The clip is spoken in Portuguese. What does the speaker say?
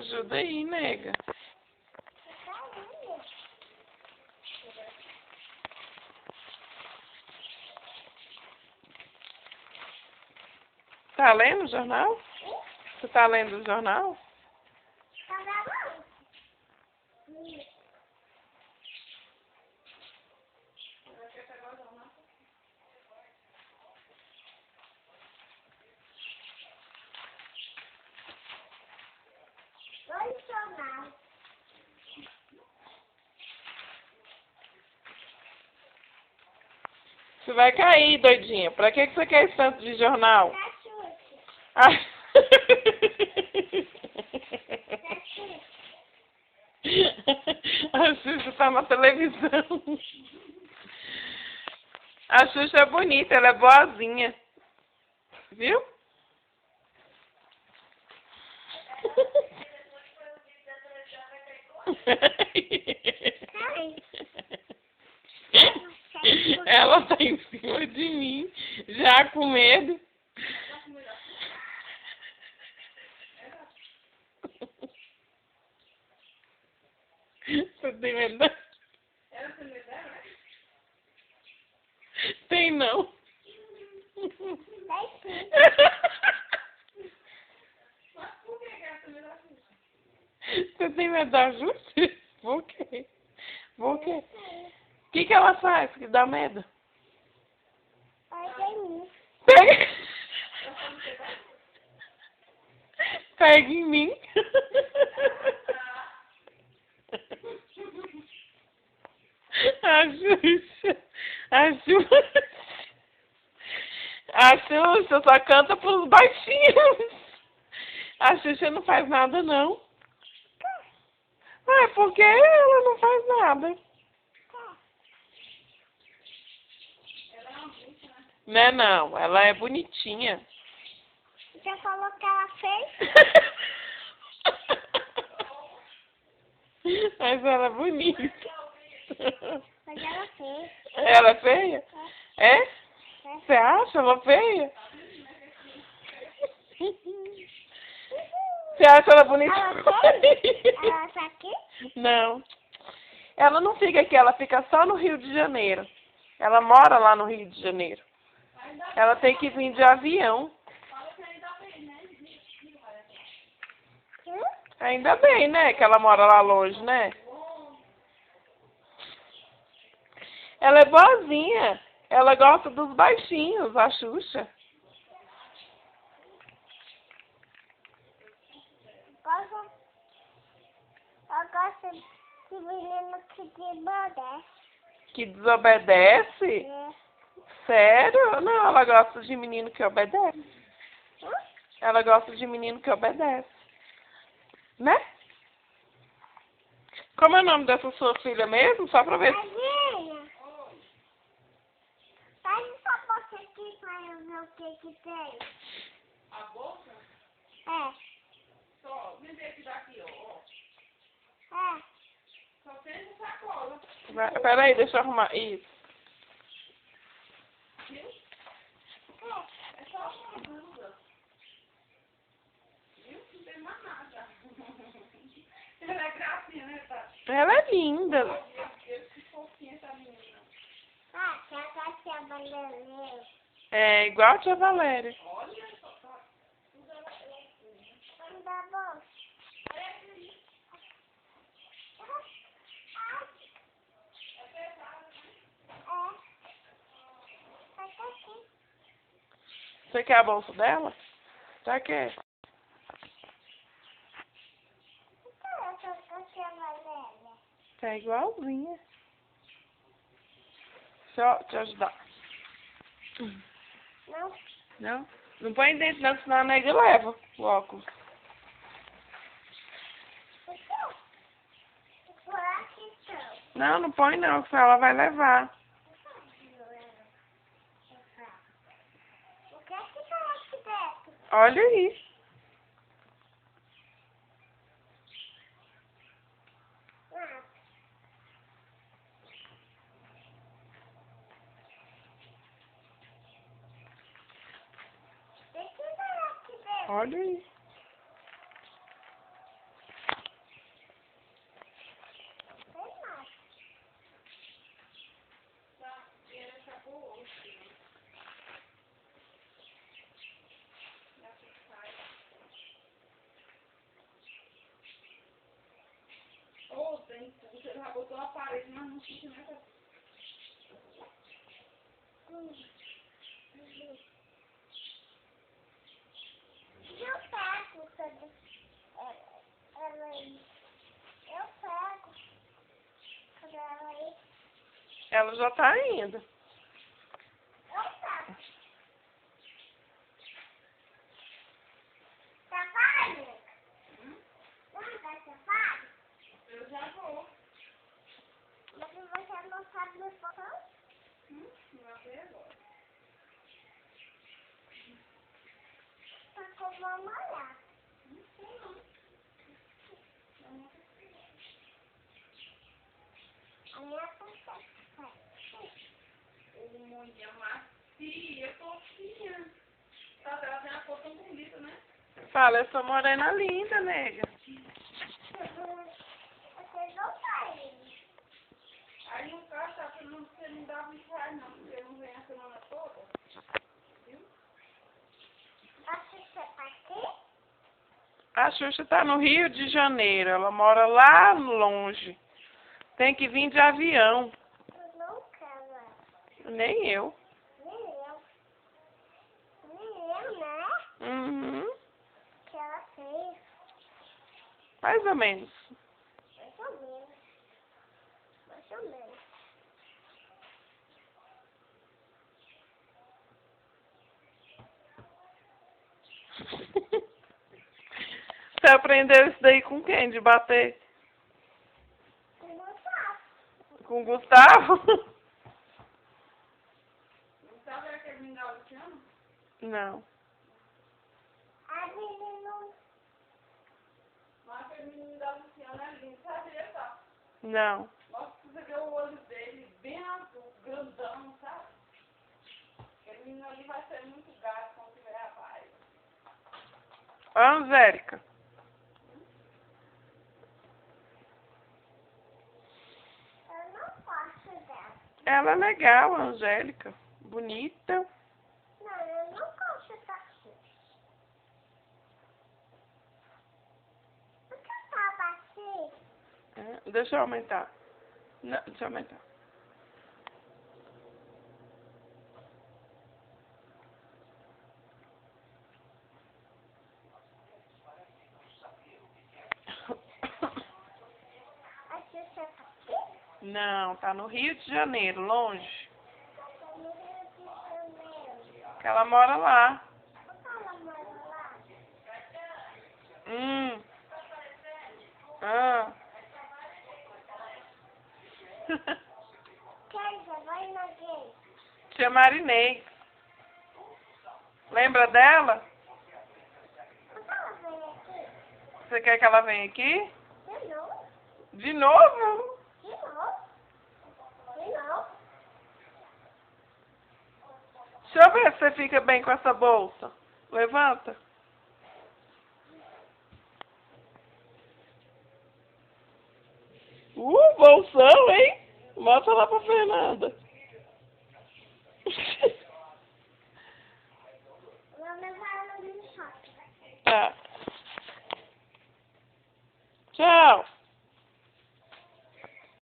Ajuda aí, nega. Tá lendo o jornal? Você tá lendo o jornal? Você vai cair, doidinha. Pra que você quer esse tanto de jornal? Ah. A Xuxa tá na televisão. A Xuxa é bonita, ela é boazinha. Viu? Ela tá em cima de mim, já com medo. Você tem medo? Tem não. Você tem medo da Xuxa? Por quê? Por quê? O que ela faz que dá medo? Pega. Pega em mim. A Xuxa. A Xuxa. A Xuxa só canta pros baixinhos. A Xuxa não faz nada, não. Ah, porque ela não faz nada. Não é não, ela é bonitinha. Você falou que ela fez? Mas ela é bonita. Mas ela fez. Ela é feia? É? Você acha ela feia? Você acha ela bonita? Ela tá aqui? Não. Ela não fica aqui, ela fica só no Rio de Janeiro. Ela mora lá no Rio de Janeiro. Ela tem que vir de avião. Ainda bem, né, que ela mora lá longe, né? Ela é boazinha. Ela gosta dos baixinhos, a Xuxa. Eu gosto de menino que desobedece. Que desobedece? É. Sério? Não, ela gosta de menino que obedece. Ela gosta de menino que obedece. Né? Como é o nome dessa sua filha mesmo? Só pra ver. Tadinha. Faz essa bolsa aqui pra eu ver o que tem. A bolsa? É. Só, me vê que daqui, ó. É. Só tem essa sacola. Peraí, deixa eu arrumar. Isso. Viu? É só uma blusa. Viu? Não tem mais nada. Ela é gracinha, né, Tati? Ela é linda. Que fofinha essa menina. Ah, que a tia Valéria. É igual a tia Valéria. Olha só, tá. Da bolsa. Você quer a bolsa dela? Já quer. Tá igualzinha. Deixa eu te ajudar. Não. Não? Não põe dentro não, senão a nega leva o óculos. Não, não põe não, senão ela vai levar. O que é que tá aqui dentro? Olha aí. O que tá aqui dentro? Olha aí. Ô, tem, você já botou a parede, mas não fica nessa. Eu pego quando ela ir. Eu pego quando ela ir. Ela já tá indo. Eu pego. Safari? Não vai safari? Eu já vou. Mas você não sabe me botão? Não vai ver agora. Tá com uma malhada. A minha consegue. Ô, moinha macia, fofinha. Tá, ela tem a cor tão bonita, né? Fala, eu sou morena linda, nega. Vocês não saem. Aí no caso, tá, você não dá muito reais, não, porque não vem a semana toda. Acho que você tá aqui? A Xuxa tá no Rio de Janeiro. Ela mora lá longe. Tem que vir de avião. Eu não quero. Nem eu. Nem eu. Nem eu, né? Uhum. Que ela fez. Mais ou menos. Mais ou menos. Mais ou menos. Você aprendeu isso daí com quem? De bater? Não faço. Com o Gustavo? Gustavo é aquele menino da Luciana? Não. A menina Mas aquele menino da Luciana é lindo, sabia, tá? Não. Nossa, você vê o olho dele bem azul, grandão, sabe? Aquele menino ali vai ser muito gato quando tiver a raiva. A Angélica. eu não gosto dela. Ela é legal, a Angélica. Bonita. Não, eu não gosto daqui. Por que tava assim? Deixa eu aumentar. Não, deixa eu aumentar. A Xuxa tá aqui? Não, tá no Rio de Janeiro, longe. Tá no Rio de Janeiro. Que ela mora lá. Por que ela mora lá? Ah. Kézia, vai na gay. Tia Marinei. Lembra dela? Por que ela vem aqui? Você quer que ela venha aqui? De novo? De novo? De novo? De novo? Deixa eu ver se você fica bem com essa bolsa. Levanta. Bolsão, hein? Mostra lá pra Fernanda. Vou levar ela no shopping. Tá. Tchau.